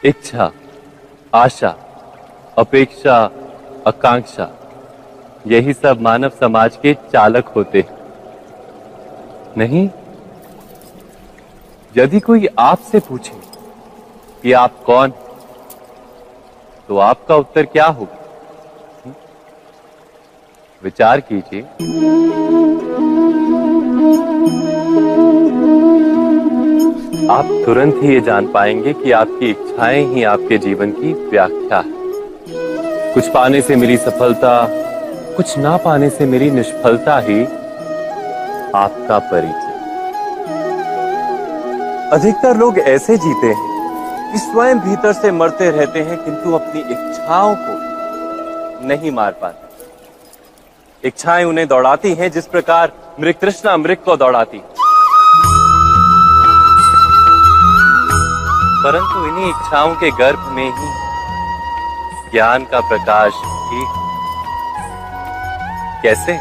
इच्छा, आशा, अपेक्षा, आकांक्षा, यही सब मानव समाज के चालक होते हैं। नहीं, यदि कोई आपसे पूछे कि आप कौन, तो आपका उत्तर क्या होगा? विचार कीजिए। आप तुरंत ही ये जान पाएंगे कि आपकी इच्छाएं ही आपके जीवन की व्याख्या है। कुछ पाने से मिली सफलता, कुछ ना पाने से मिली निष्फलता ही आपका परिचय। अधिकतर लोग ऐसे जीते हैं कि स्वयं भीतर से मरते रहते हैं, किंतु अपनी इच्छाओं को नहीं मार पाते। इच्छाएं उन्हें दौड़ाती हैं जिस प्रकार मृग तृष्णा मृग को दौड़ाती। परंतु इन्हीं इच्छाओं के गर्भ में ही ज्ञान का प्रकाश भी। कैसे?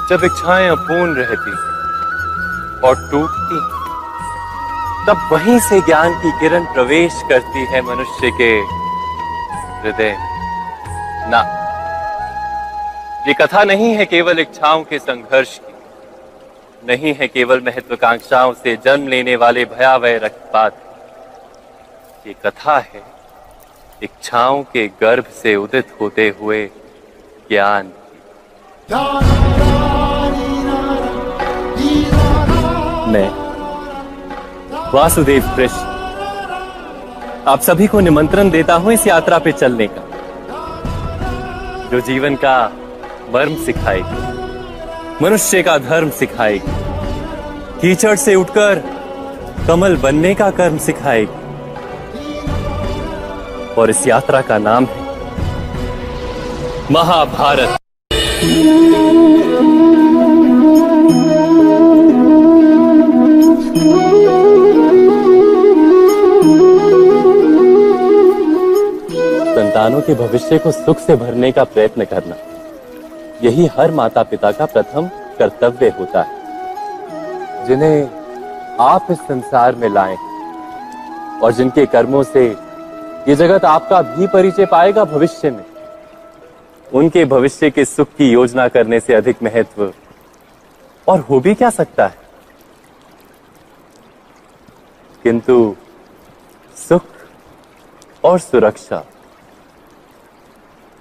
जब इच्छाएं अपूर्ण रहती और टूटती, तब वहीं से ज्ञान की किरण प्रवेश करती है मनुष्य के हृदय। ना, ये कथा नहीं है केवल इच्छाओं के संघर्ष की, नहीं है केवल महत्वाकांक्षाओं से जन्म लेने वाले भयावह रक्तपात। ये कथा है इच्छाओं के गर्भ से उदित होते हुए ज्ञान की। मैं वासुदेव कृष्ण आप सभी को निमंत्रण देता हूं इस यात्रा पे चलने का, जो जीवन का मर्म सिखाएगी, मनुष्य का धर्म सिखाएगी, कीचड़ से उठकर कमल बनने का कर्म सिखाएगी। और इस यात्रा का नाम है महाभारत। संतानों के भविष्य को सुख से भरने का प्रयत्न करना, यही हर माता पिता का प्रथम कर्तव्य होता है, जिन्हें आप इस संसार में लाए और जिनके कर्मों से ये जगत आपका भी परिचय पाएगा भविष्य में। उनके भविष्य के सुख की योजना करने से अधिक महत्व और हो भी क्या सकता है। किंतु सुख और सुरक्षा,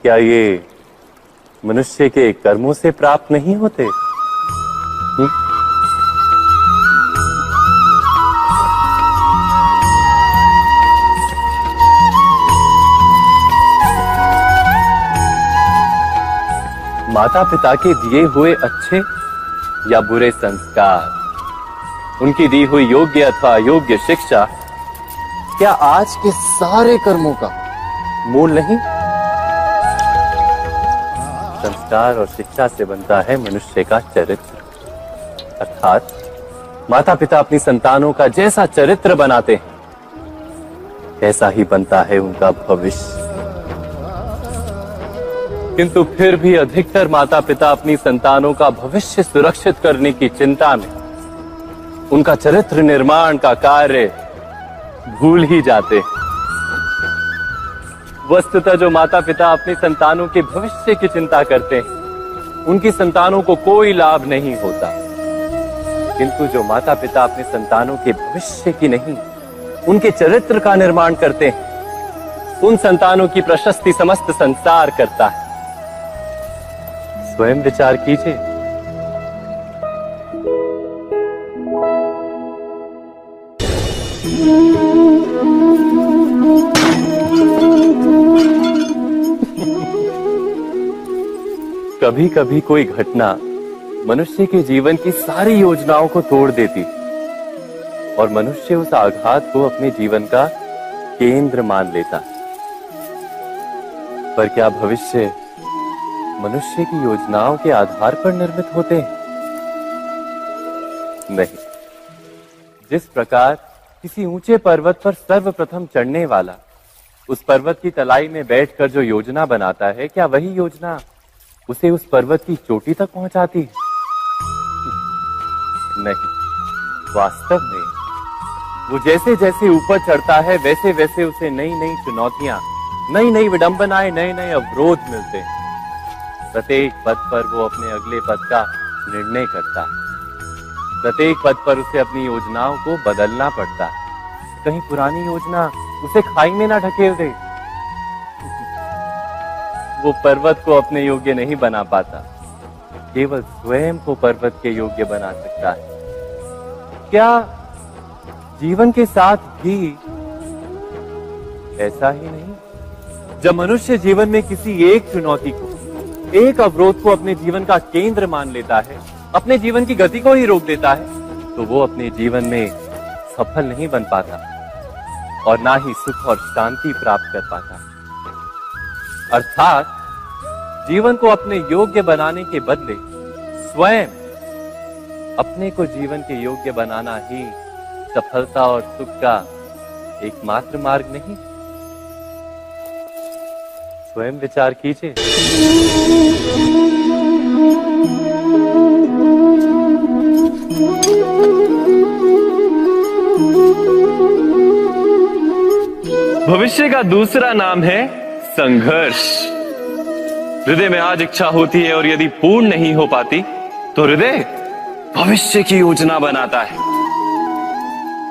क्या ये मनुष्य के कर्मों से प्राप्त नहीं होते? माता पिता के दिए हुए अच्छे या बुरे संस्कार, उनकी दी हुई योग्य अथवा अयोग्य शिक्षा, क्या आज के सारे कर्मों का मूल नहीं? संस्कार और शिक्षा से बनता है मनुष्य का चरित्र। अर्थात माता पिता अपनी संतानों का जैसा चरित्र बनाते हैं, ऐसा ही बनता है उनका भविष्य। किंतु फिर भी अधिकतर माता पिता अपनी संतानों का भविष्य सुरक्षित करने की चिंता में उनका चरित्र निर्माण का कार्य भूल ही जाते हैं। वस्तुतः जो माता पिता अपनी संतानों के भविष्य की चिंता करते हैं, उनकी संतानों को कोई लाभ नहीं होता। किंतु जो माता पिता अपने संतानों के भविष्य की नहीं, उनके चरित्र का निर्माण करते हैं, उन संतानों की प्रशस्ति समस्त संसार करता है। स्वयं विचार कीजिए। कभी कभी कोई घटना मनुष्य के जीवन की सारी योजनाओं को तोड़ देती और मनुष्य उस आघात को अपने जीवन का केंद्र मान लेता। पर क्या भविष्य मनुष्य की योजनाओं के आधार पर निर्मित होते हैं? नहीं। जिस प्रकार किसी ऊंचे पर्वत पर सर्वप्रथम चढ़ने वाला उस पर्वत की तलाई में बैठकर जो योजना बनाता है, क्या वही योजना उसे उस पर्वत की चोटी तक पहुंचाती है? नहीं। वास्तव में वो जैसे जैसे ऊपर चढ़ता है वैसे वैसे उसे नई नई चुनौतियां, नई नई विडंबनाएं, नए नए अवरोध मिलते हैं। प्रत्येक पद पर वो अपने अगले पद का निर्णय करता है। प्रत्येक पद पर उसे अपनी योजनाओं को बदलना पड़ता है। कहीं पुरानी योजना उसे खाई में ना ढकेल दे। वो पर्वत को अपने योग्य नहीं बना पाता, केवल स्वयं को पर्वत के योग्य बना सकता है। क्या जीवन के साथ भी ऐसा ही नहीं? जब मनुष्य जीवन में किसी एक चुनौती को, एक अवरोध को अपने जीवन का केंद्र मान लेता है, अपने जीवन की गति को ही रोक देता है, तो वो अपने जीवन में सफल नहीं बन पाता और ना ही सुख और शांति प्राप्त कर पाता। अर्थात जीवन को अपने योग्य बनाने के बदले स्वयं अपने को जीवन के योग्य बनाना ही सफलता और सुख का एकमात्र मार्ग नहीं। स्वयं विचार कीजिए। भविष्य का दूसरा नाम है संघर्ष। हृदय में आज इच्छा होती है और यदि पूर्ण नहीं हो पाती तो हृदय भविष्य की योजना बनाता है।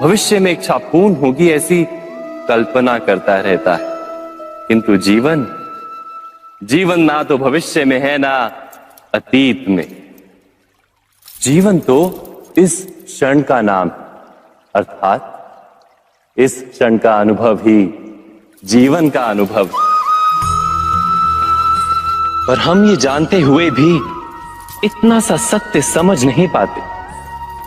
भविष्य में इच्छा पूर्ण होगी ऐसी कल्पना करता रहता है, किंतु जीवन ना तो भविष्य में है ना अतीत में। जीवन तो इस क्षण का नाम, अर्थात इस क्षण का अनुभव ही जीवन का अनुभव। पर हम ये जानते हुए भी इतना सा सत्य समझ नहीं पाते।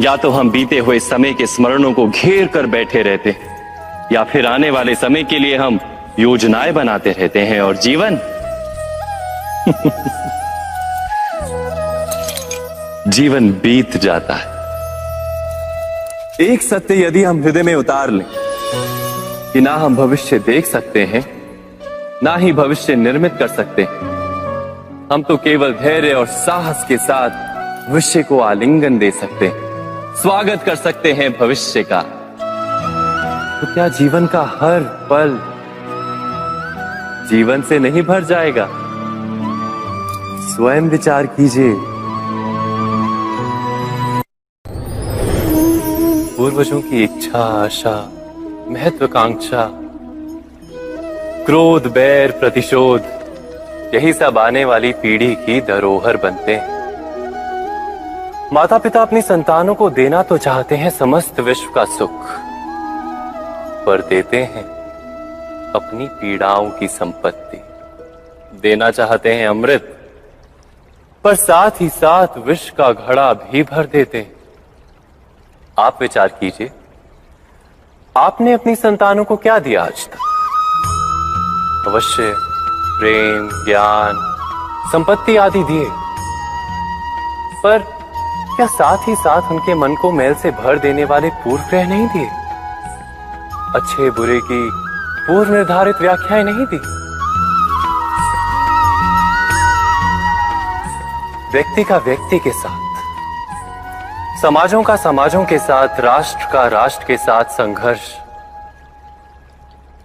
या तो हम बीते हुए समय के स्मरणों को घेर कर बैठे रहते हैं, या फिर आने वाले समय के लिए हम योजनाएं बनाते रहते हैं और जीवन जीवन बीत जाता है। एक सत्य यदि हम हृदय में उतार लें कि ना हम भविष्य देख सकते हैं, ना ही भविष्य निर्मित कर सकते हैं, हम तो केवल धैर्य और साहस के साथ भविष्य को आलिंगन दे सकते हैं, स्वागत कर सकते हैं भविष्य का। तो क्या जीवन का हर पल जीवन से नहीं भर जाएगा? स्वयं विचार कीजिए। पूर्वजों की इच्छा, आशा, महत्वाकांक्षा, क्रोध, बैर, प्रतिशोध, यही सब आने वाली पीढ़ी की धरोहर बनते हैं। माता पिता अपनी संतानों को देना तो चाहते हैं समस्त विश्व का सुख, पर देते हैं अपनी पीड़ाओं की संपत्ति। देना चाहते हैं अमृत, पर साथ ही साथ विष का घड़ा भी भर देते हैं। आप विचार कीजिए, आपने अपनी संतानों को क्या दिया आज तक? अवश्य प्रेम, ज्ञान, संपत्ति आदि दिए, पर क्या साथ ही साथ उनके मन को मैल से भर देने वाले पूर्व ग्रह नहीं दिए? अच्छे बुरे की पूर्व निर्धारित व्याख्याएं नहीं दी? व्यक्ति का व्यक्ति के साथ, समाजों का समाजों के साथ, राष्ट्र का राष्ट्र के साथ संघर्ष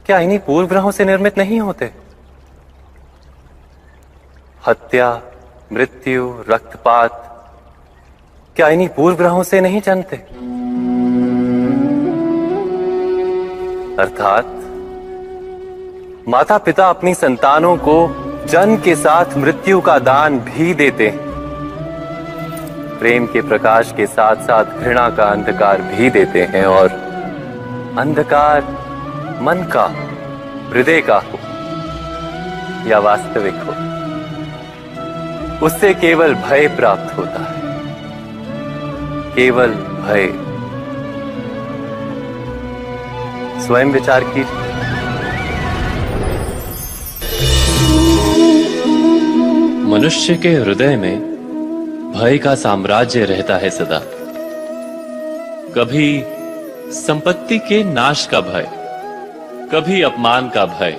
क्या इन्हीं पूर्व ग्रहों से निर्मित नहीं होते? हत्या, मृत्यु, रक्तपात क्या इन्हीं पूर्व ग्रहों से नहीं जन्मते? अर्थात माता पिता अपनी संतानों को जन्म के साथ मृत्यु का दान भी देते हैं। प्रेम के प्रकाश के साथ साथ घृणा का अंधकार भी देते हैं, और अंधकार मन का, हृदय का हो या वास्तविक हो, उससे केवल भय प्राप्त होता है, केवल भय। स्वयं विचार कीजिए। मनुष्य के हृदय में भय का साम्राज्य रहता है सदा। कभी संपत्ति के नाश का भय, कभी अपमान का भय,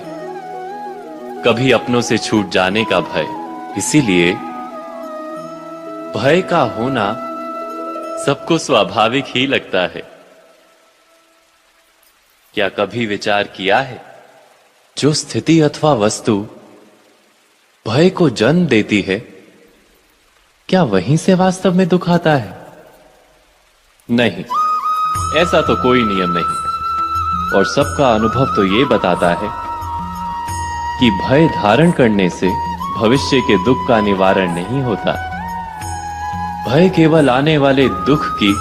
कभी अपनों से छूट जाने का भय। इसीलिए भय का होना सबको स्वाभाविक ही लगता है। क्या कभी विचार किया है, जो स्थिति अथवा वस्तु भय को जन्म देती है, क्या वहीं से वास्तव में दुख आता है? नहीं, ऐसा तो कोई नियम नहीं। और सबका अनुभव तो ये बताता है कि भय धारण करने से भविष्य के दुख का निवारण नहीं होता। भय केवल आने वाले दुख की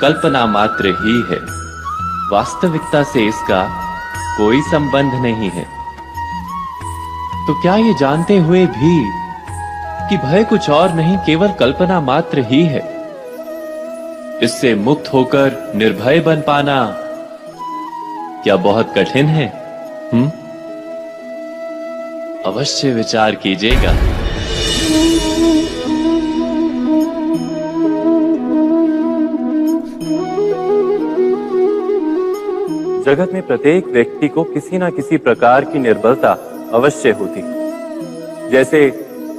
कल्पना मात्र ही है, वास्तविकता से इसका कोई संबंध नहीं है। तो क्या ये जानते हुए भी कि भय कुछ और नहीं, केवल कल्पना मात्र ही है, इससे मुक्त होकर निर्भय बन पाना क्या बहुत कठिन है? अवश्य विचार कीजिएगा। जगत में प्रत्येक व्यक्ति को किसी ना किसी प्रकार की निर्बलता अवश्य होती है। जैसे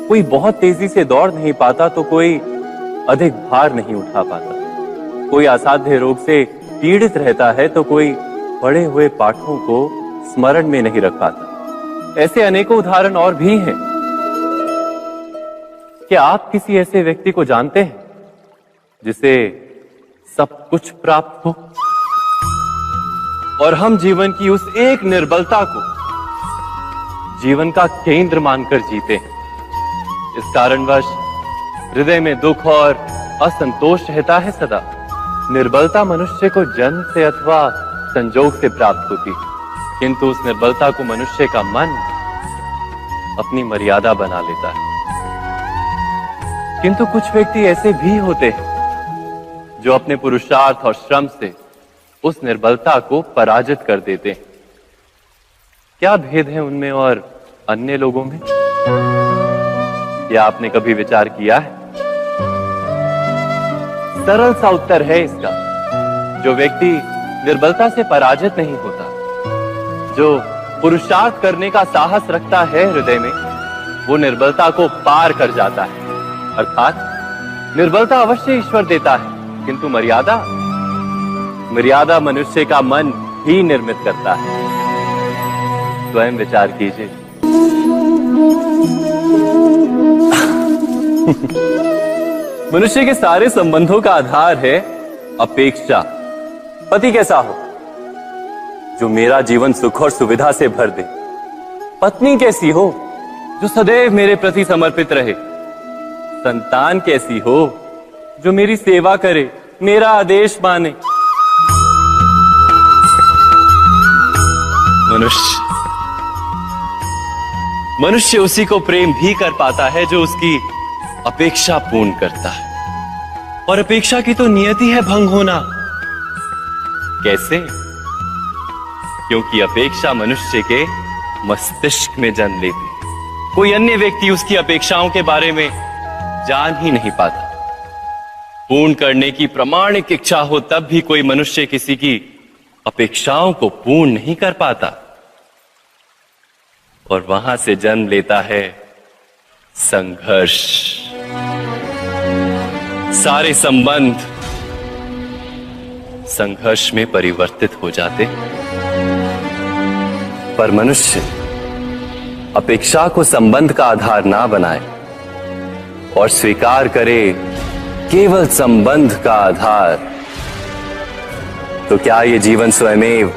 कोई बहुत तेजी से दौड़ नहीं पाता तो कोई अधिक भार नहीं उठा पाता, कोई असाध्य रोग से पीड़ित रहता है तो कोई पढ़े हुए पाठों को स्मरण में नहीं रख पाता। ऐसे अनेकों उदाहरण और भी हैं। क्या आप किसी ऐसे व्यक्ति को जानते हैं जिसे सब कुछ प्राप्त हो और हम जीवन की उस एक निर्बलता को जीवन का केंद्र मानकर जीते हैं? इस कारणवश हृदय में दुख और असंतोष रहता है सदा। निर्बलता मनुष्य को जन्म से अथवा संजोग से प्राप्त होती है, किंतु उस निर्बलता को मनुष्य का मन अपनी मर्यादा बना लेता है। किंतु कुछ व्यक्ति ऐसे भी होते हैं जो अपने पुरुषार्थ और श्रम से उस निर्बलता को पराजित कर देते हैं। क्या भेद है उनमें और अन्य लोगों में? क्या आपने कभी विचार किया है? सरल सा उत्तर है इसका। जो व्यक्ति निर्बलता से पराजित नहीं होता, जो पुरुषार्थ करने का साहस रखता है हृदय में, वो निर्बलता को पार कर जाता है। अर्थात निर्बलता अवश्य ईश्वर देता है, किंतु मर्यादा मनुष्य का मन ही निर्मित करता है। स्वयं विचार कीजिए। मनुष्य के सारे संबंधों का आधार है अपेक्षा। पति कैसा हो जो मेरा जीवन सुख और सुविधा से भर दे, पत्नी कैसी हो जो सदैव मेरे प्रति समर्पित रहे, संतान कैसी हो जो मेरी सेवा करे, मेरा आदेश माने। मनुष्य उसी को प्रेम भी कर पाता है जो उसकी अपेक्षा पूर्ण करता है, और अपेक्षा की तो नियति है भंग होना। कैसे? क्योंकि अपेक्षा मनुष्य के मस्तिष्क में जन्म लेती है। कोई अन्य व्यक्ति उसकी अपेक्षाओं के बारे में जान ही नहीं पाता। पूर्ण करने की प्रामाणिक इच्छा हो तब भी कोई मनुष्य किसी की अपेक्षाओं को पूर्ण नहीं कर पाता, और वहां से जन्म लेता है संघर्ष। सारे संबंध संघर्ष में परिवर्तित हो जाते। पर मनुष्य अपेक्षा को संबंध का आधार ना बनाए और स्वीकार करे केवल संबंध का आधार, तो क्या ये जीवन स्वयमेव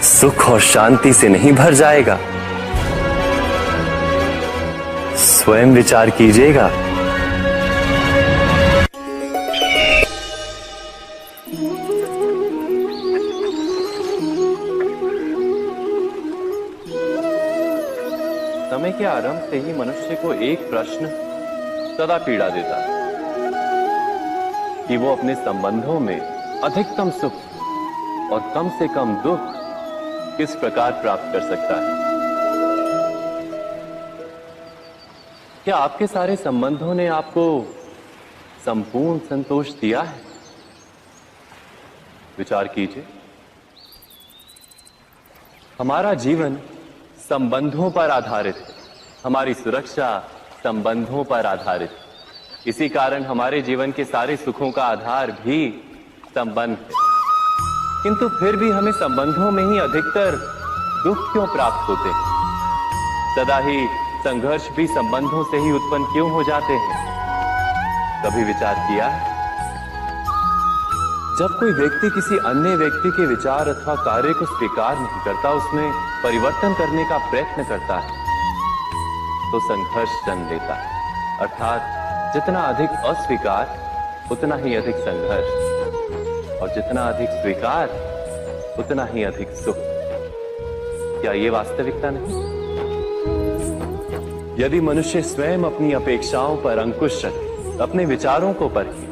सुख और शांति से नहीं भर जाएगा? स्वयं विचार कीजिएगा। समय के आरंभ से ही मनुष्य को एक प्रश्न सदा पीड़ा देता है कि वो अपने संबंधों में अधिकतम सुख और कम से कम दुख किस प्रकार प्राप्त कर सकता है। क्या आपके सारे संबंधों ने आपको संपूर्ण संतोष दिया है? विचार कीजिए। हमारा जीवन संबंधों पर आधारित है, हमारी सुरक्षा संबंधों पर आधारित है। इसी कारण हमारे जीवन के सारे सुखों का आधार भी संबंध है। किंतु फिर भी हमें संबंधों में ही अधिकतर दुख क्यों प्राप्त होते हैं? सदा ही संघर्ष भी संबंधों से ही उत्पन्न क्यों हो जाते हैं? कभी विचार किया है? जब कोई व्यक्ति किसी अन्य व्यक्ति के विचार अथवा कार्य को स्वीकार नहीं करता, उसमें परिवर्तन करने का प्रयत्न करता है, तो संघर्ष जन्म लेता है। अर्थात जितना अधिक अस्वीकार उतना ही अधिक संघर्ष, और जितना अधिक स्वीकार उतना ही अधिक सुख। क्या ये वास्तविकता नहीं? यदि मनुष्य स्वयं अपनी अपेक्षाओं पर अंकुश रखे, अपने विचारों को परखे,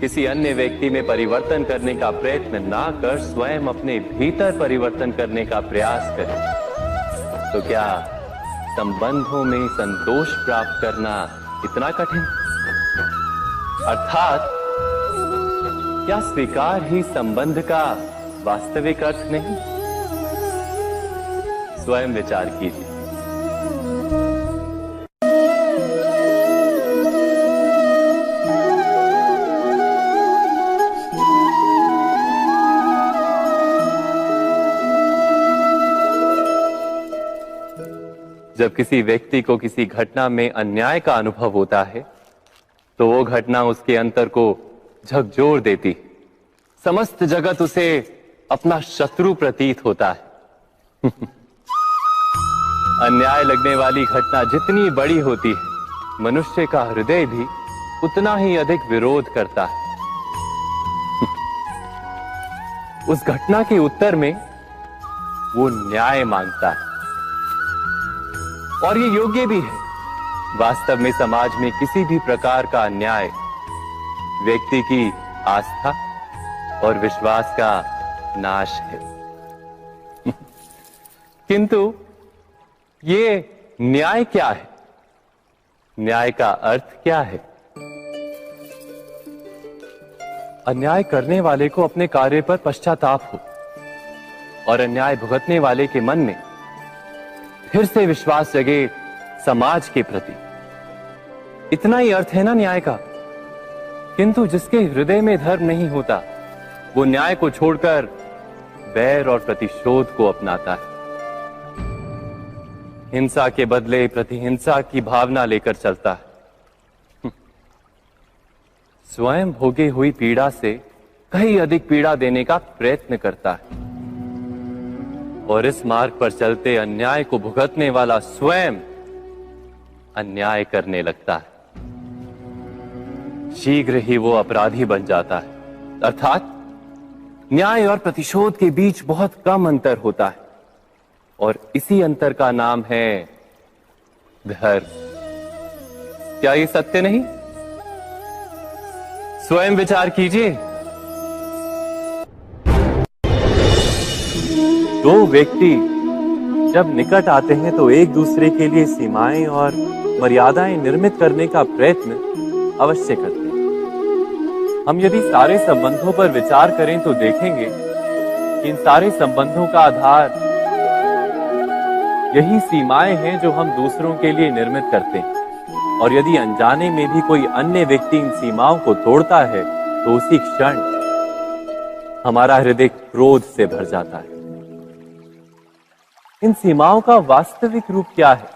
किसी अन्य व्यक्ति में परिवर्तन करने का प्रयत्न ना कर स्वयं अपने भीतर परिवर्तन करने का प्रयास करे, तो क्या संबंधों में संतोष प्राप्त करना इतना कठिन? अर्थात क्या स्वीकार ही संबंध का वास्तविक अर्थ नहीं? स्वयं विचार कीजिए। जब किसी व्यक्ति को किसी घटना में अन्याय का अनुभव होता है, तो वो घटना उसके अंतर को झकझोर देती, समस्त जगत उसे अपना शत्रु प्रतीत होता है। अन्याय लगने वाली घटना जितनी बड़ी होती है, मनुष्य का हृदय भी उतना ही अधिक विरोध करता है। उस घटना के उत्तर में वो न्याय मांगता है, और ये योग्य भी है। वास्तव में समाज में किसी भी प्रकार का अन्याय व्यक्ति की आस्था और विश्वास का नाश है। किंतु ये न्याय क्या है? न्याय का अर्थ क्या है? अन्याय करने वाले को अपने कार्य पर पश्चाताप हो, और अन्याय भुगतने वाले के मन में फिर से विश्वास जगे समाज के प्रति। इतना ही अर्थ है ना न्याय का। किंतु जिसके हृदय में धर्म नहीं होता, वो न्याय को छोड़कर बैर और प्रतिशोध को अपनाता है। हिंसा के बदले प्रतिहिंसा की भावना लेकर चलता है। स्वयं भोगी हुई पीड़ा से कहीं अधिक पीड़ा देने का प्रयत्न करता है, और इस मार्ग पर चलते अन्याय को भुगतने वाला स्वयं अन्याय करने लगता है। शीघ्र ही वो अपराधी बन जाता है। अर्थात न्याय और प्रतिशोध के बीच बहुत कम अंतर होता है, और इसी अंतर का नाम है धर्म। क्या ये सत्य नहीं? स्वयं विचार कीजिए। दो व्यक्ति जब निकट आते हैं तो एक दूसरे के लिए सीमाएं और मर्यादाएं निर्मित करने का प्रयत्न अवश्य करते हैं। हम यदि सारे संबंधों पर विचार करें तो देखेंगे कि इन सारे संबंधों का आधार यही सीमाएं हैं जो हम दूसरों के लिए निर्मित करते हैं। और यदि अनजाने में भी कोई अन्य व्यक्ति इन सीमाओं को तोड़ता है, तो उसी क्षण हमारा हृदय क्रोध से भर जाता है। इन सीमाओं का वास्तविक रूप क्या है?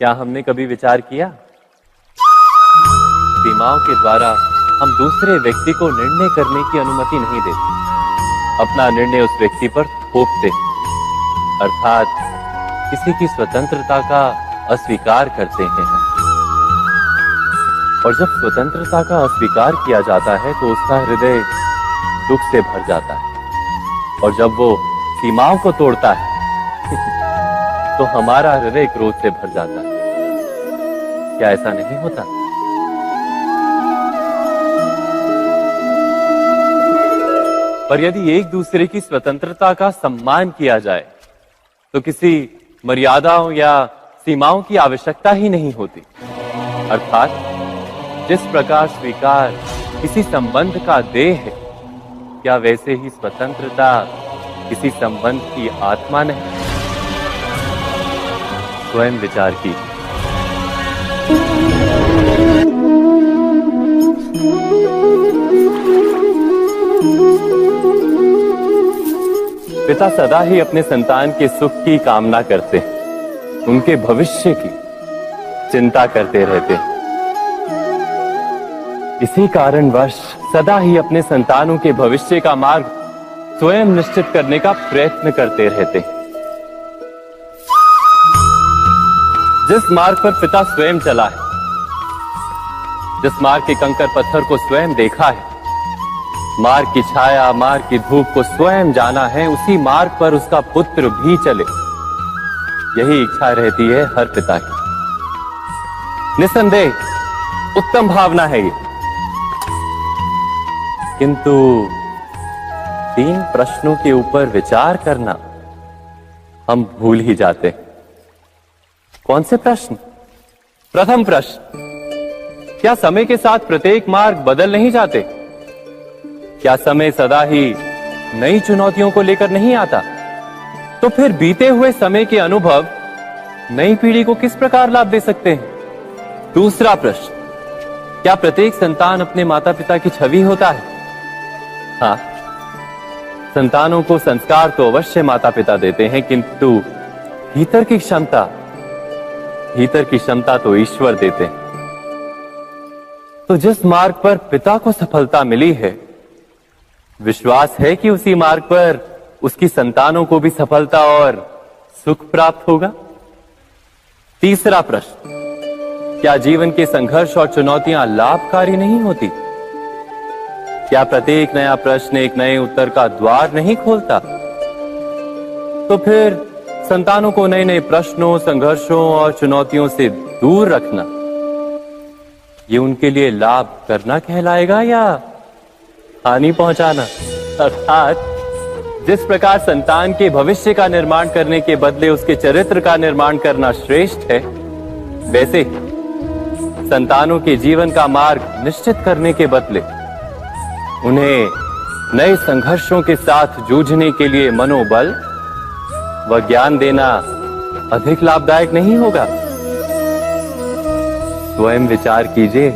क्या हमने कभी विचार किया? सीमाओं के द्वारा हम दूसरे व्यक्ति को निर्णय करने की अनुमति नहीं देते, अपना निर्णय उस व्यक्ति पर थोपते हैं। अर्थात किसी की स्वतंत्रता का अस्वीकार करते हैं हम। और जब स्वतंत्रता का अस्वीकार किया जाता है तो उसका हृदय दुख से भर जाता है, और जब वो सीमाओं को तोड़ता है तो हमारा हृदय क्रोध से भर जाता है। क्या ऐसा नहीं होता? पर यदि एक दूसरे की स्वतंत्रता का सम्मान किया जाए तो किसी मर्यादाओं या सीमाओं की आवश्यकता ही नहीं होती। अर्थात जिस प्रकार स्वीकार किसी संबंध का देह है, क्या वैसे ही स्वतंत्रता किसी संबंध की आत्मा नहीं? स्वयं विचार कीजिए। पिता सदा ही अपने संतान के सुख की कामना करते हैं, उनके भविष्य की चिंता करते रहते हैं। इसी कारणवश सदा ही अपने संतानों के भविष्य का मार्ग स्वयं निश्चित करने का प्रयत्न करते रहते हैं। जिस मार्ग पर पिता स्वयं चला है, जिस मार्ग के कंकर पत्थर को स्वयं देखा है, मार्ग की छाया, मार्ग की धूप को स्वयं जाना है, उसी मार्ग पर उसका पुत्र भी चले, यही इच्छा रहती है हर पिता की। निस्संदेह उत्तम भावना है ये, किंतु 3 प्रश्नों के ऊपर विचार करना हम भूल ही जाते हैं। कौन से प्रश्न? प्रथम प्रश्न, क्या समय के साथ प्रत्येक मार्ग बदल नहीं जाते? क्या समय सदा ही नई चुनौतियों को लेकर नहीं आता? तो फिर बीते हुए समय के अनुभव नई पीढ़ी को किस प्रकार लाभ दे सकते हैं? दूसरा प्रश्न, क्या प्रत्येक संतान अपने माता पिता की छवि होता है? हाँ, संतानों को संस्कार तो अवश्य माता पिता देते हैं, किंतु भीतर की क्षमता तो ईश्वर देते हैं। तो जिस मार्ग पर पिता को सफलता मिली है, विश्वास है कि उसी मार्ग पर उसकी संतानों को भी सफलता और सुख प्राप्त होगा। तीसरा प्रश्न, क्या जीवन के संघर्ष और चुनौतियां लाभकारी नहीं होती? क्या प्रत्येक नया प्रश्न एक नए उत्तर का द्वार नहीं खोलता? तो फिर संतानों को नए नए प्रश्नों, संघर्षों और चुनौतियों से दूर रखना, ये उनके लिए लाभ करना कहलाएगा या हानि पहुंचाना? अर्थात जिस प्रकार संतान के भविष्य का निर्माण करने के बदले उसके चरित्र का निर्माण करना श्रेष्ठ है, वैसे संतानों के जीवन का मार्ग निश्चित करने के बदले उन्हें नए संघर्षों के साथ जूझने के लिए मनोबल व ज्ञान देना अधिक लाभदायक नहीं होगा? स्वयं विचार कीजिए।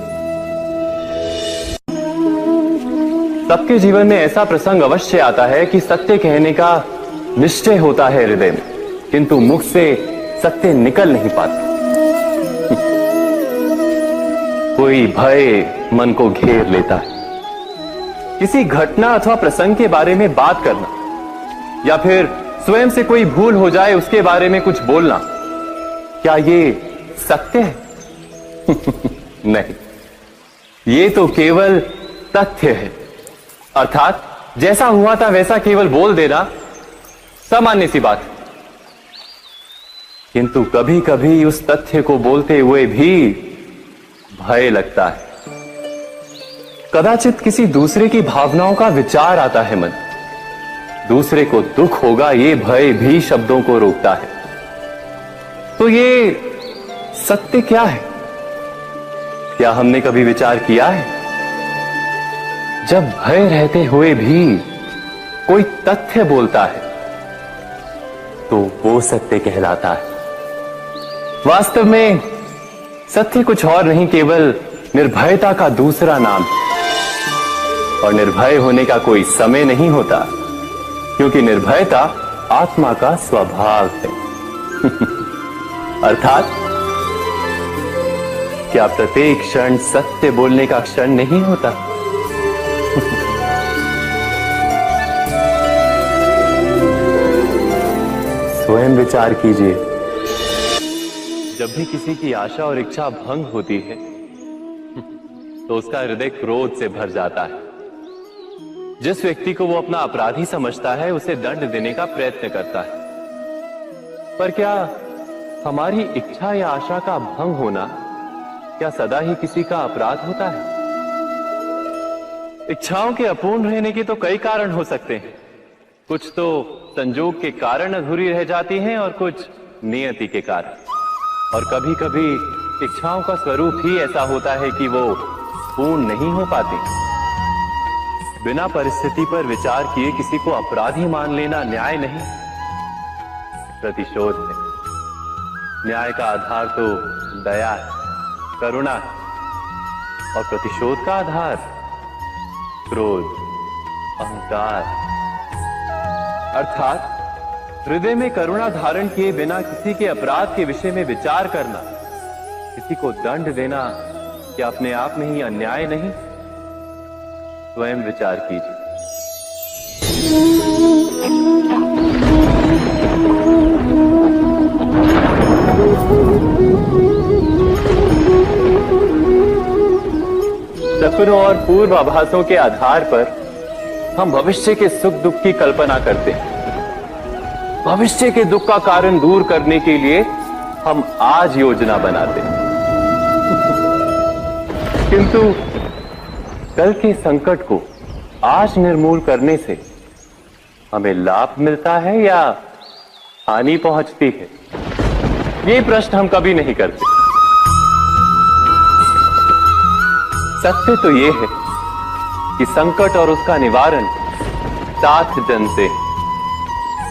सबके जीवन में ऐसा प्रसंग अवश्य आता है कि सत्य कहने का निश्चय होता है हृदय में, किंतु मुख से सत्य निकल नहीं पाता। कोई भय मन को घेर लेता है। किसी घटना अथवा प्रसंग के बारे में बात करना या फिर स्वयं से कोई भूल हो जाए उसके बारे में कुछ बोलना, क्या ये सत्य है? नहीं, ये तो केवल तथ्य है। अर्थात जैसा हुआ था वैसा केवल बोल देना सामान्य सी बात है। किंतु कभी कभी उस तथ्य को बोलते हुए भी भय लगता है। कदाचित किसी दूसरे की भावनाओं का विचार आता है मन, दूसरे को दुख होगा, ये भय भी शब्दों को रोकता है। तो ये सत्य क्या है? क्या हमने कभी विचार किया है? जब भय रहते हुए भी कोई तथ्य बोलता है तो वो सत्य कहलाता है। वास्तव में सत्य कुछ और नहीं, केवल निर्भयता का दूसरा नाम है। और निर्भय होने का कोई समय नहीं होता, क्योंकि निर्भयता आत्मा का स्वभाव है। अर्थात क्या प्रत्येक क्षण सत्य बोलने का क्षण नहीं होता? स्वयं विचार कीजिए। जब भी किसी की आशा और इच्छा भंग होती है तो उसका हृदय क्रोध से भर जाता है। जिस व्यक्ति को वो अपना अपराधी समझता है उसे दंड देने का प्रयत्न करता है। पर क्या हमारी इच्छा या आशा का भंग होना क्या सदा ही किसी का अपराध होता है? इच्छाओं के अपूर्ण रहने के तो कई कारण हो सकते हैं। कुछ तो संजोग के कारण अधूरी रह जाती हैं और कुछ नियति के कारण। और कभी कभी इच्छाओं का स्वरूप ही ऐसा होता है कि वो पूर्ण नहीं हो पाती। बिना परिस्थिति पर विचार किए किसी को अपराधी मान लेना न्याय नहीं, प्रतिशोध है। न्याय का आधार तो दया है, करुणा है, और प्रतिशोध का आधार क्रोध, अहंकार। अर्थात हृदय में करुणा धारण किए बिना किसी के अपराध के विषय में विचार करना, किसी को दंड देना क्या अपने आप में ही अन्याय नहीं? स्वयं विचार कीजिए। सपनों और पूर्वाभासों के आधार पर हम भविष्य के सुख दुख की कल्पना करते हैं। भविष्य के दुख का कारण दूर करने के लिए हम आज योजना बनाते हैं, किंतु कल के संकट को आज निर्मूल करने से हमें लाभ मिलता है या हानि पहुंचती है? ये प्रश्न हम कभी नहीं करते। सत्य तो यह है कि संकट और उसका निवारण साथ जनते हैं,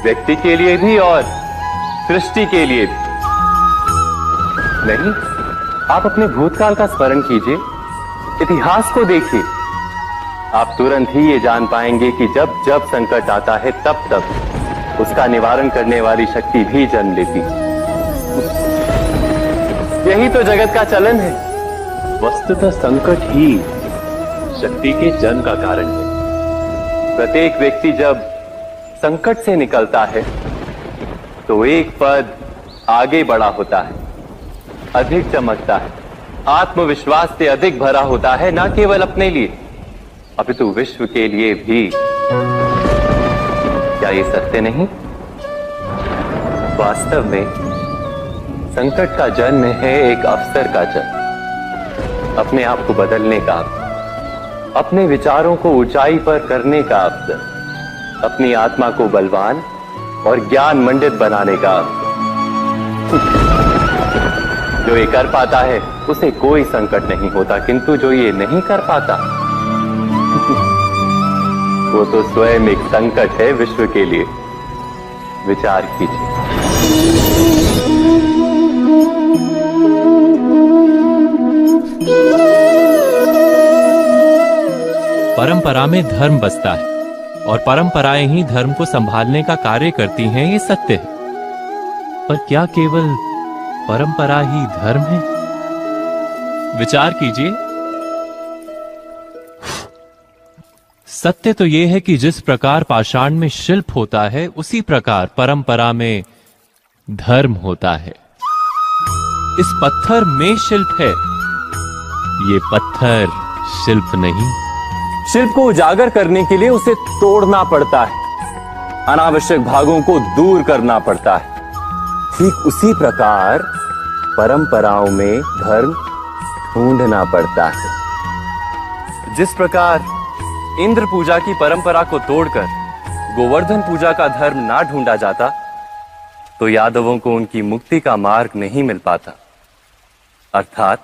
व्यक्ति के लिए भी और सृष्टि के लिए भी। नहीं, आप अपने भूतकाल का स्मरण कीजिए, इतिहास को देखिए। आप तुरंत ही ये जान पाएंगे कि जब जब संकट आता है तब तब उसका निवारण करने वाली शक्ति भी जन्म लेती है। यही तो जगत का चलन है। वस्तुतः संकट ही शक्ति के जन्म का कारण है। प्रत्येक व्यक्ति जब संकट से निकलता है तो एक पद आगे बढ़ा होता है, अधिक चमकता है, आत्मविश्वास से अधिक भरा होता है, न केवल अपने लिए अपितु विश्व के लिए भी। क्या ये सत्य नहीं? वास्तव में संकट का जन्म है एक अवसर का जन्म, अपने आप को बदलने का अवसर, अपने विचारों को ऊंचाई पर करने का अवसर, अपनी आत्मा को बलवान और ज्ञान मंडित बनाने का अवसर। जो ये कर पाता है उसे कोई संकट नहीं होता, किंतु जो ये नहीं कर पाता वो तो स्वयं एक संकट है विश्व के लिए। विचार कीजिए। परंपरा में धर्म बसता है और परंपराएं ही धर्म को संभालने का कार्य करती हैं, ये सत्य है। पर क्या केवल परंपरा ही धर्म है? विचार कीजिए। सत्य तो यह है कि जिस प्रकार पाषाण में शिल्प होता है उसी प्रकार परंपरा में धर्म होता है। इस पत्थर में शिल्प है, ये पत्थर शिल्प नहीं। शिल्प को उजागर करने के लिए उसे तोड़ना पड़ता है, अनावश्यक भागों को दूर करना पड़ता है। ठीक उसी प्रकार परंपराओं में धर्म ढूंढना पड़ता है। जिस प्रकार इंद्र पूजा की परंपरा को तोड़कर गोवर्धन पूजा का धर्म ना ढूंढा जाता तो यादवों को उनकी मुक्ति का मार्ग नहीं मिल पाता। अर्थात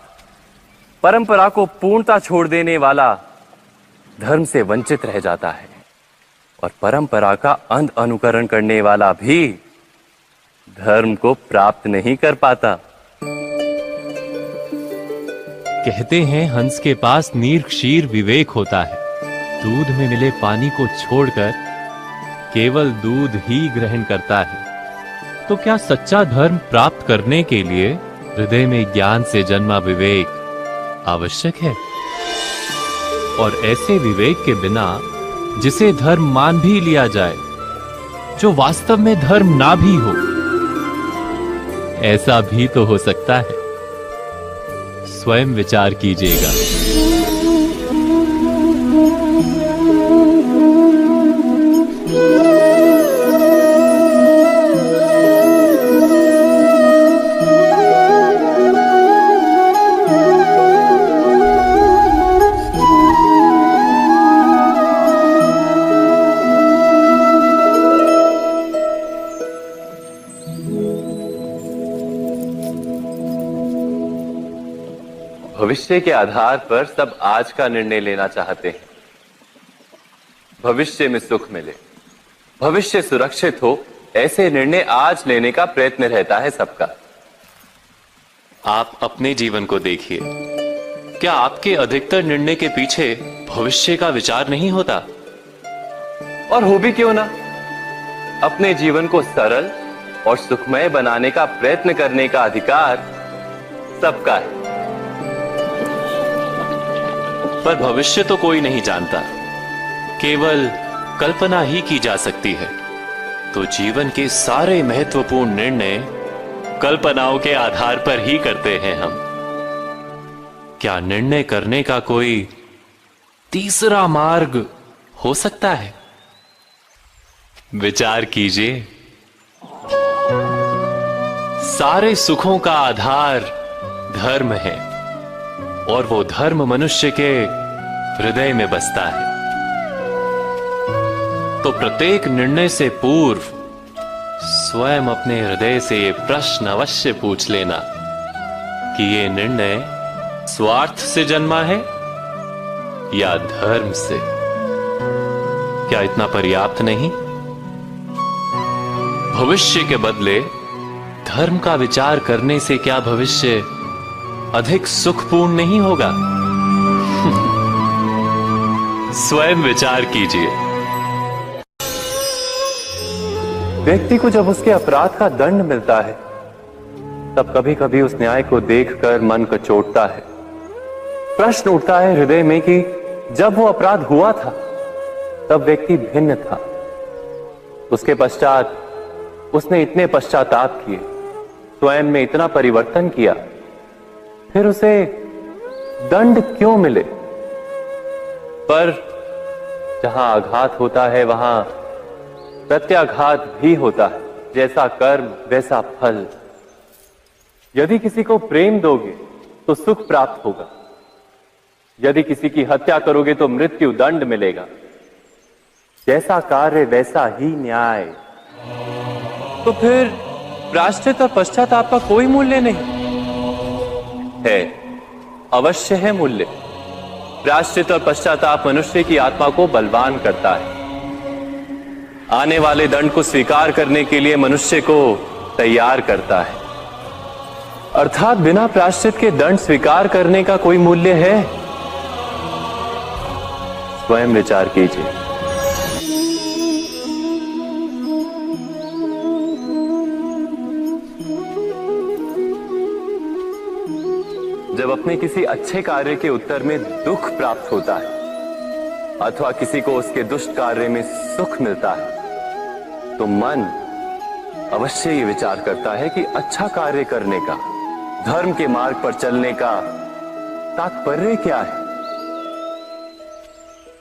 परंपरा को पूर्णता छोड़ देने वाला धर्म से वंचित रह जाता है और परंपरा का अंध अनुकरण करने वाला भी धर्म को प्राप्त नहीं कर पाता। कहते हैं हंस के पास नीर क्षीर विवेक होता है। दूध में मिले पानी को छोड़कर केवल दूध ही ग्रहण करता है। तो क्या सच्चा धर्म प्राप्त करने के लिए हृदय में ज्ञान से जन्मा विवेक आवश्यक है? और ऐसे विवेक के बिना जिसे धर्म मान भी लिया जाए, जो वास्तव में धर्म ना भी हो, ऐसा भी तो हो सकता है। स्वयं विचार कीजिएगा। भविष्य के आधार पर सब आज का निर्णय लेना चाहते हैं। भविष्य में सुख मिले, भविष्य सुरक्षित हो, ऐसे निर्णय आज लेने का प्रयत्न रहता है सबका। आप अपने जीवन को देखिए, क्या आपके अधिकतर निर्णय के पीछे भविष्य का विचार नहीं होता? और हो भी क्यों ना, अपने जीवन को सरल और सुखमय बनाने का प्रयत्न करने का अधिकार सबका है। पर भविष्य तो कोई नहीं जानता, केवल कल्पना ही की जा सकती है। तो जीवन के सारे महत्वपूर्ण निर्णय कल्पनाओं के आधार पर ही करते हैं हम। क्या निर्णय करने का कोई तीसरा मार्ग हो सकता है? विचार कीजिए। सारे सुखों का आधार धर्म है और वो धर्म मनुष्य के हृदय में बसता है। तो प्रत्येक निर्णय से पूर्व स्वयं अपने हृदय से ये प्रश्न अवश्य पूछ लेना कि ये निर्णय स्वार्थ से जन्मा है या धर्म से। क्या इतना पर्याप्त नहीं? भविष्य के बदले धर्म का विचार करने से क्या भविष्य अधिक सुखपूर्ण नहीं होगा? स्वयं विचार कीजिए। व्यक्ति को जब उसके अपराध का दंड मिलता है तब कभी कभी उस न्याय को देखकर मन कचोटता है। प्रश्न उठता है हृदय में कि जब वो अपराध हुआ था तब व्यक्ति भिन्न था। उसके पश्चात उसने इतने पश्चाताप किए, स्वयं में इतना परिवर्तन किया, फिर उसे दंड क्यों मिले? पर जहां आघात होता है वहां प्रत्याघात भी होता है। जैसा कर्म वैसा फल। यदि किसी को प्रेम दोगे तो सुख प्राप्त होगा, यदि किसी की हत्या करोगे तो मृत्यु दंड मिलेगा। जैसा कार्य वैसा ही न्याय। तो फिर प्रायश्चित और पश्चाताप का कोई मूल्य नहीं है? अवश्य है मूल्य। प्रायश्चित और पश्चाताप मनुष्य की आत्मा को बलवान करता है। आने वाले दंड को स्वीकार करने के लिए मनुष्य को तैयार करता है। अर्थात बिना प्रायश्चित के दंड स्वीकार करने का कोई मूल्य है? स्वयं विचार कीजिए। जब अपने किसी अच्छे कार्य के उत्तर में दुख प्राप्त होता है अथवा किसी को उसके दुष्ट कार्य में सुख मिलता है तो मन अवश्य ये विचार करता है कि अच्छा कार्य करने का, धर्म के मार्ग पर चलने का तात्पर्य क्या है।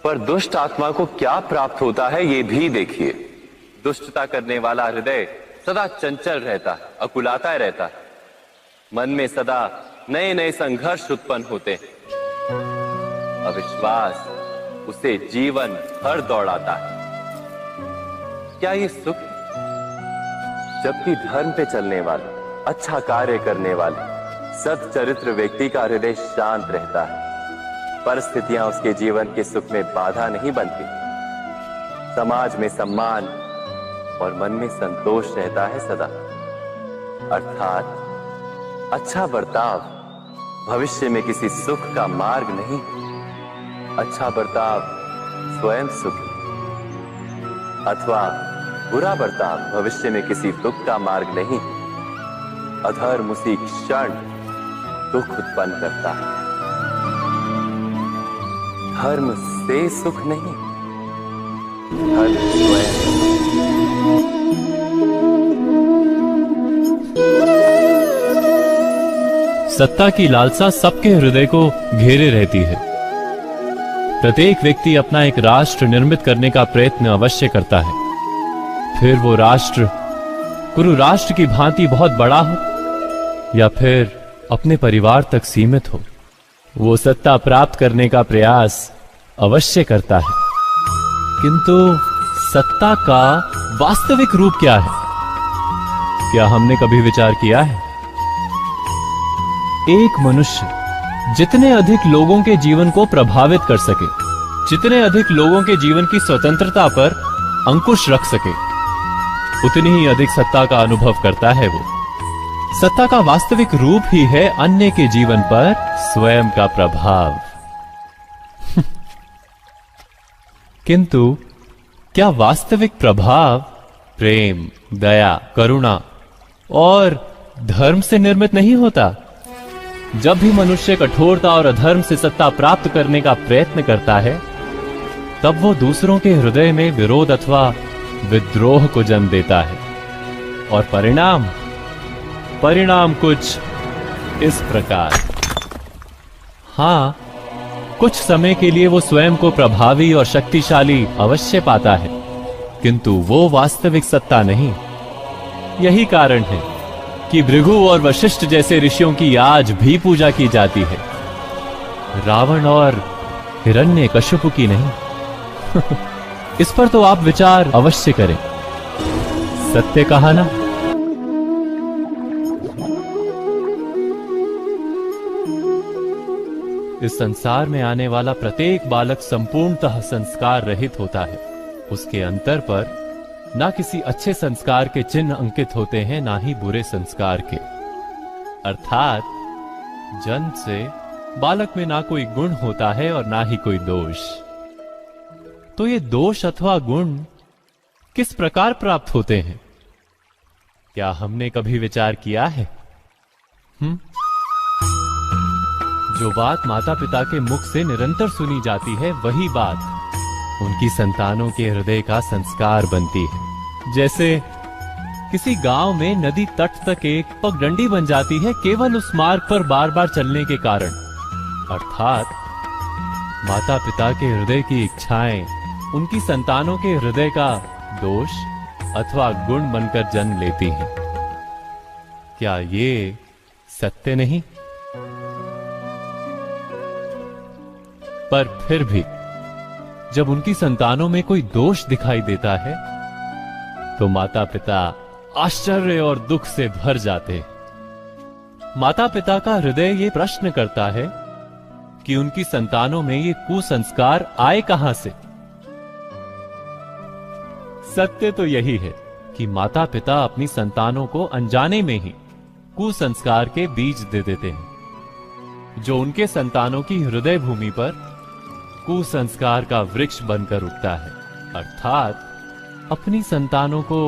पर दुष्ट आत्मा को क्या प्राप्त होता है ये भी देखिए। दुष्टता करने वाला हृदय सदा चंचल रहता है, अकुलाता रहता है। मन में सदा नए नए संघर्ष उत्पन्न होते हैं। अविश्वास उसे जीवन भर दौड़ाता है। क्या ये सुख? जबकि धर्म पे चलने वाले, अच्छा कार्य करने वाले, सच्चरित्र व्यक्ति का हृदय शांत रहता है। परिस्थितियां उसके जीवन के सुख में बाधा नहीं बनती। समाज में सम्मान और मन में संतोष रहता है सदा। अर्थात अच्छा बर्ताव भविष्य में किसी सुख का मार्ग नहीं। अच्छा बर्ताव स्वयं सुख अथवा बुरा बर्ताव भविष्य में किसी दुख का मार्ग नहीं। अधर्म उसी क्षण दुख उत्पन्न करता है। धर्म से सुख नहीं, धर्म स्वयं। सत्ता की लालसा सबके हृदय को घेरे रहती है। प्रत्येक व्यक्ति अपना एक राष्ट्र निर्मित करने का प्रयत्न अवश्य करता है। फिर वो राष्ट्र कुरु राष्ट्र की भांति बहुत बड़ा हो या फिर अपने परिवार तक सीमित हो, वो सत्ता प्राप्त करने का प्रयास अवश्य करता है। किंतु सत्ता का वास्तविक रूप क्या है? क्या हमने कभी विचार किया है? एक मनुष्य जितने अधिक लोगों के जीवन को प्रभावित कर सके, जितने अधिक लोगों के जीवन की स्वतंत्रता पर अंकुश रख सके, उतनी ही अधिक सत्ता का अनुभव करता है वो। सत्ता का वास्तविक रूप ही है अन्य के जीवन पर स्वयं का प्रभाव। किंतु क्या वास्तविक प्रभाव प्रेम, दया, करुणा और धर्म से निर्मित नहीं होता। जब भी मनुष्य कठोरता और अधर्म से सत्ता प्राप्त करने का प्रयत्न करता है, तब वो दूसरों के हृदय में विरोध अथवा विद्रोह को जन्म देता है। और परिणाम कुछ इस प्रकार। हां, कुछ समय के लिए वो स्वयं को प्रभावी और शक्तिशाली अवश्य पाता है, किंतु वो वास्तविक सत्ता नहीं। यही कारण है कि भृगु और वशिष्ठ जैसे ऋषियों की आज भी पूजा की जाती है, रावण और हिरण्यकशिपु की नहीं। इस पर तो आप विचार अवश्य करें। सत्य कहा ना। इस संसार में आने वाला प्रत्येक बालक संपूर्णतः संस्कार रहित होता है। उसके अंतर पर ना किसी अच्छे संस्कार के चिन्ह अंकित होते हैं, ना ही बुरे संस्कार के। अर्थात जन्म से बालक में ना कोई गुण होता है और ना ही कोई दोष। तो ये दोष अथवा गुण किस प्रकार प्राप्त होते हैं? क्या हमने कभी विचार किया है? जो बात माता पिता के मुख से निरंतर सुनी जाती है, वही बात उनकी संतानों के हृदय का संस्कार बनती है। जैसे किसी गांव में नदी तट तक एक पगडंडी बन जाती है, केवल उस मार्ग पर बार बार चलने के कारण। अर्थात माता पिता के हृदय की इच्छाएं उनकी संतानों के हृदय का दोष अथवा गुण बनकर जन्म लेती हैं। क्या ये सत्य नहीं? पर फिर भी जब उनकी संतानों में कोई दोष दिखाई देता है, तो माता पिता आश्चर्य और दुख से भर जाते हैं। माता पिता का हृदय ये प्रश्न करता है कि उनकी संतानों में ये कुसंस्कार आए कहां से। सत्य तो यही है कि माता पिता अपनी संतानों को अनजाने में ही कुसंस्कार के बीज दे देते हैं, जो उनके संतानों की हृदय भूमि पर कुसंस्कार का वृक्ष बनकर उगता है। अर्थात अपनी संतानों को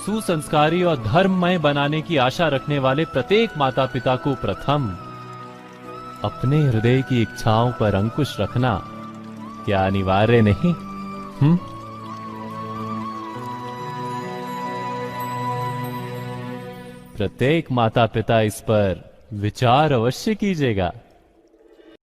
सुसंस्कारी और धर्ममय बनाने की आशा रखने वाले प्रत्येक माता पिता को प्रथम अपने हृदय की इच्छाओं पर अंकुश रखना क्या अनिवार्य नहीं? प्रत्येक माता पिता इस पर विचार अवश्य कीजिएगा।